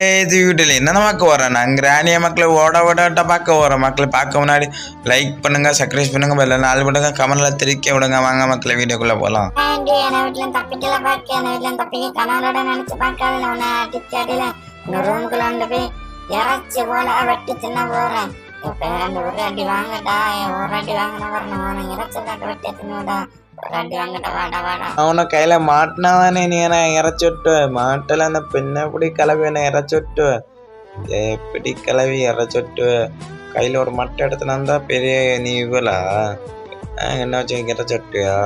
இது வீட்டில் என்ன பார்க்க வரோம் நாங்கள் ராணிய மக்களை ஓட ஓட பார்க்க வரோம். மக்களை பார்க்க முன்னாடி லைக் பண்ணுங்க, சப்ஸ்கிரைப் பண்ணுங்க, பெல்ல நாலு பண்ணுங்க, கமெண்ட்ல தெரிவிக்க விடுங்க. வாங்க மக்களை வீடியோக்குள்ள போகலாம். தப்பிக்கல பார்க்க என் வீட்டுல தப்பிக்க கனவோட நினைச்சு பார்க்காத உன்னை அடிச்சாடியில இன்னொரு ரூமுக்குள்ள வந்து போய் இறைச்சி போல வெட்டி தின்ன போறேன். பேரண்டு ஒரு அடி வாங்கட்டா, ஒரு அடி வாங்கின வரணும், இறைச்சி காட்டு வெட்டி தின்னுடா, ஒரு அடி வாங்கட்டா, வாடா வாடா. அவனை கையில மாட்டினாதானே நீ என்ன இறைச்சி விட்டுவேன். மாட்டல அந்த பெண்ணை எப்படி கிளவி என்ன இறைச்சி விட்டுவேன். எப்படி கிளவி இறைச்சி விட்டுவேன். கையில ஒரு மட்டை எடுத்துனா இருந்தா பெரிய நீ இவளா என்ன வச்சு இறைச்சி விட்டுவியா?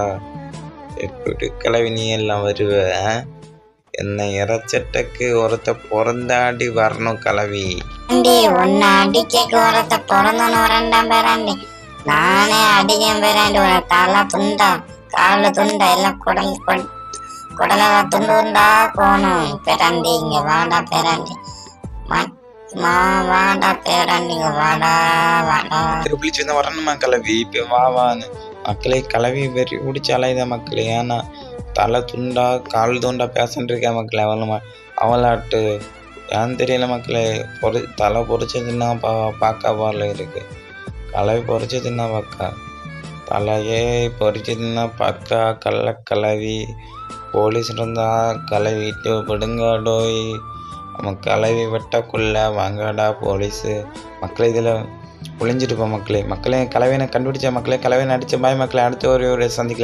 எப்படி கிளவி நீ எல்லாம் வருவ? என்ன இறைச்சட்டக்கு ஒருத்த பிறந்தாடி வரணும் கிளவி. உன்னை அடிக்க ஒருத்த பிறந்தோன்னு வரண்டாம் பேராண்டி. நானே அடிக்கேன் பேராண்டி. உன தலை துண்டா, காலு துண்டா, எல்லாம் குடலை துண்டுண்டா போகணும் பேராண்டி. இங்க வாடா பேராண்டி, வாடா பேராண்டி, இங்க வாடா வாடா. திருப்பி வரணுமா கிளவி? இப்ப வாவான்னு மக்களை கிளவி வெறி பிடிச்சி அலையுத மக்களே. ஏன்னா தலை துண்டா கால் துண்டா பேசன் இருக்கா மக்களே. அவளாட்டு ஏன்னு தெரியல மக்களே. தலை பொறிச்சதுன்னா பார்க்க பால இருக்கு. கிளவி பொறிச்சதுன்னா பார்க்கா, தலையே பொறிச்சதுன்னா பார்க்கா. கள்ளக்கிளவி போலீஸ் இருந்தா கிளவிட்டு விடுங்காடோய். நம்ம கிளவி வெட்டக்குள்ள வாங்கடா போலீஸு. மக்களை இதில் ஒளிஞ்சிட்டு போ மக்களே. கிளவினை கண்டுபிடிச்ச மக்களே. கிளவினை அடித்த பாய் மக்களே. அடுத்த ஒரு சந்திக்கல.